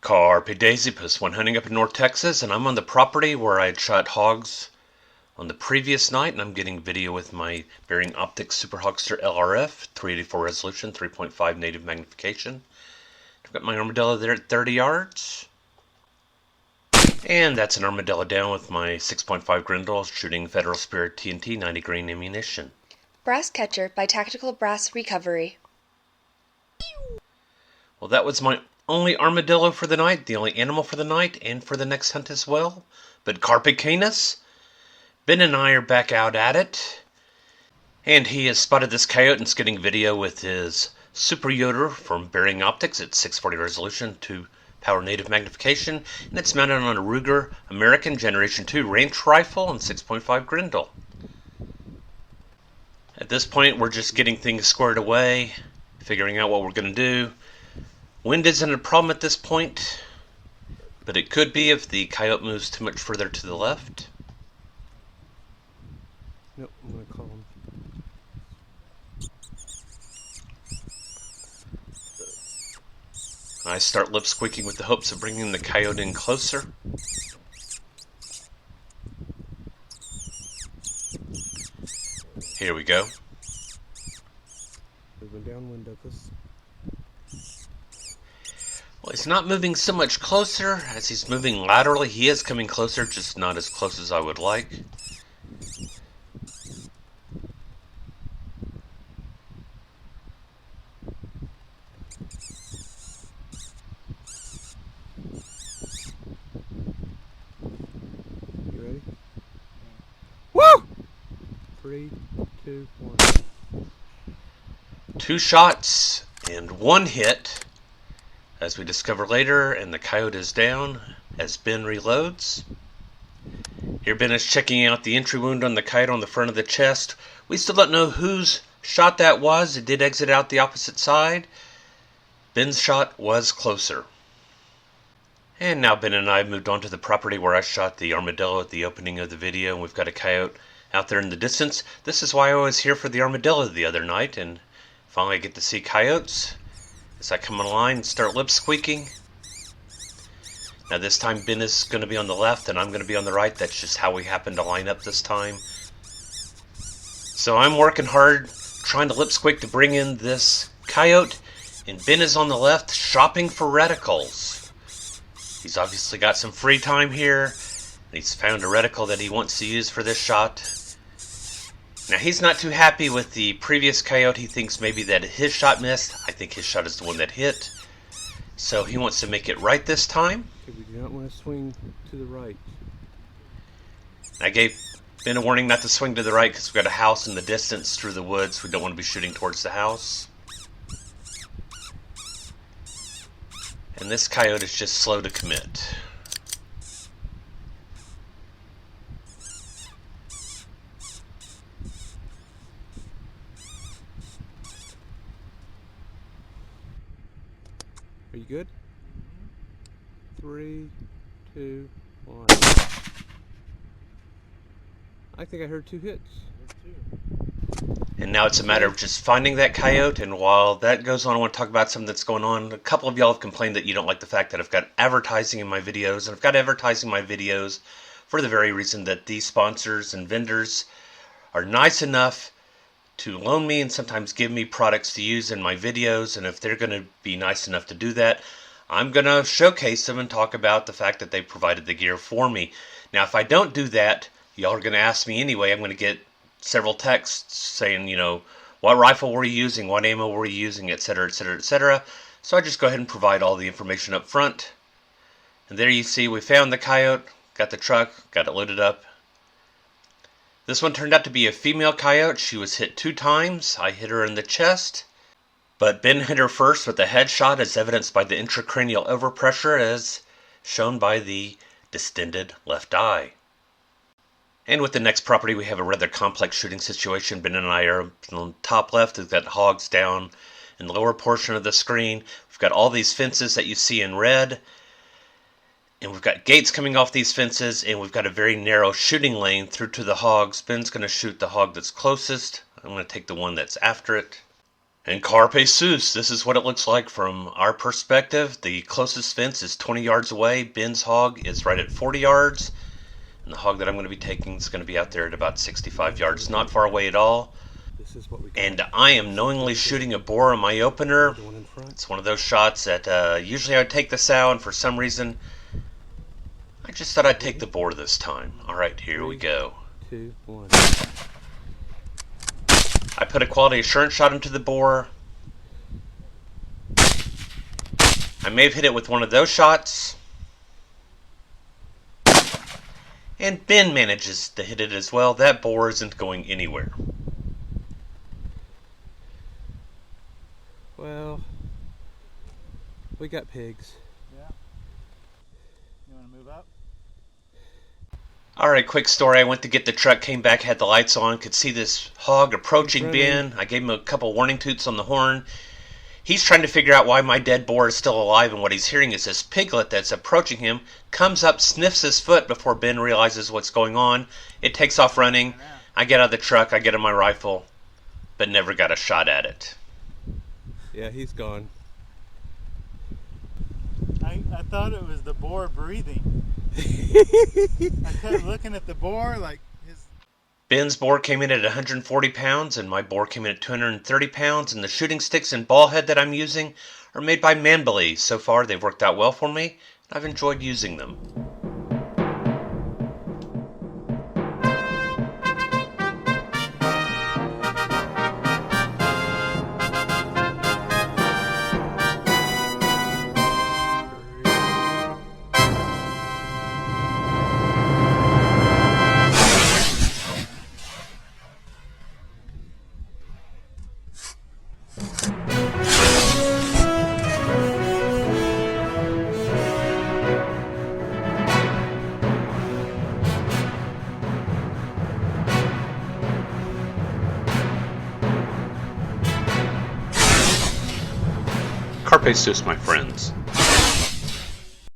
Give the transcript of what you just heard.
Carpe Daisipus, one hunting up in North Texas, and I'm on the property where I had shot hogs on the previous night, and I'm getting video with my Bering Optics Super Hogster LRF, 384 resolution, 3.5 native magnification. I've got my armadillo there at 30 yards. And that's an armadillo down with my 6.5 Grendels shooting Federal Spirit TNT 90 grain ammunition. Brass Catcher by Tactical Brass Recovery. Well, that was my only armadillo for the night, the only animal for the night, and for the next hunt as well. But Carpe Canis, Ben and I are back out at it. And he has spotted this coyote and is getting video with his Super Yoter from Bering Optics at 640 resolution, 2 power native magnification, and it's mounted on a Ruger American Generation 2 range rifle and 6.5 Grendel. At this point, we're just getting things squared away, figuring out what we're going to do. Wind isn't a problem at this point, but it could be if the coyote moves too much further to the left. Nope, I'm going to call him. I start lip squeaking with the hopes of bringing the coyote in closer. Here we go. Moving downwind of us. Well, he's not moving so much closer as he's moving laterally. He is coming closer, just not as close as I would like. You ready? Woo! 3, 2, 1. 2 shots and 1 hit, as we discover later, and the coyote is down as Ben reloads. Here Ben is checking out the entry wound on the coyote on the front of the chest. We still don't know whose shot that was. It did exit out the opposite side. Ben's shot was closer. And now Ben and I have moved on to the property where I shot the armadillo at the opening of the video, and we've got a coyote out there in the distance. This is why I was here for the armadillo the other night, and finally I get to see coyotes as I come in line and start lip squeaking. Now this time Ben is going to be on the left and I'm going to be on the right. That's just how we happen to line up this time. So I'm working hard trying to lip squeak to bring in this coyote, and Ben is on the left shopping for reticles. He's obviously got some free time here, and he's found a reticle that he wants to use for this shot. Now he's not too happy with the previous coyote. He thinks maybe that his shot missed. I think his shot is the one that hit. So he wants to make it right this time. Okay, we do not want to swing to the right. I gave Ben a warning not to swing to the right because we've got a house in the distance through the woods. We don't want to be shooting towards the house. And this coyote is just slow to commit. Are you good? 3, 2, 1. I think I heard 2 hits. And now it's a matter of just finding that coyote, and while that goes on, I want to talk about something that's going on. A couple of y'all have complained that you don't like the fact that I've got advertising in my videos, and I've got advertising in my videos for the very reason that these sponsors and vendors are nice enough to loan me and sometimes give me products to use in my videos, and if they're going to be nice enough to do that, I'm going to showcase them and talk about the fact that they provided the gear for me. Now, if I don't do that, y'all are going to ask me anyway. I'm going to get several texts saying, you know, what rifle were you using, what ammo were you using, etc., etc., etc. So I just go ahead and provide all the information up front. And there you see we found the coyote, got the truck, got it loaded up. This one turned out to be a female coyote. She was hit 2 times. I hit her in the chest, but Ben hit her first with a headshot, as evidenced by the intracranial overpressure, as shown by the distended left eye. And with the next property, we have a rather complex shooting situation. Ben and I are on the top left. We've got hogs down in the lower portion of the screen. We've got all these fences that you see in red. And we've got gates coming off these fences, and we've got a very narrow shooting lane through to the hogs. Ben's going to shoot the hog that's closest. I'm going to take the one that's after it. And carpe sus, this is what it looks like from our perspective. The closest fence is 20 yards away. Ben's hog is right at 40 yards. And the hog that I'm going to be taking is going to be out there at about 65 yards, not far away at all. This is what we got. And I am knowingly shooting a boar on my opener. The one in front. It's one of those shots that usually I would take the sow, and for some reason, I just thought I'd take the boar this time. Alright, here we go. 2, 1. I put a quality assurance shot into the boar. I may have hit it with one of those shots. And Ben manages to hit it as well. That boar isn't going anywhere. Well, we got pigs. Yeah. You want to move up? Alright, quick story. I went to get the truck, came back, had the lights on, could see this hog approaching Ben. I gave him a couple warning toots on the horn. He's trying to figure out why my dead boar is still alive, and what he's hearing is this piglet that's approaching him, comes up, sniffs his foot before Ben realizes what's going on. It takes off running. I get out of the truck, I get on my rifle, but never got a shot at it. Yeah, he's gone. I thought it was the boar breathing. I kept looking at the boar like his... Ben's boar came in at 140 pounds, and my boar came in at 230 pounds, and the shooting sticks and ball head that I'm using are made by Manbeli. So far, they've worked out well for me, and I've enjoyed using them. Carpe sus, my friends.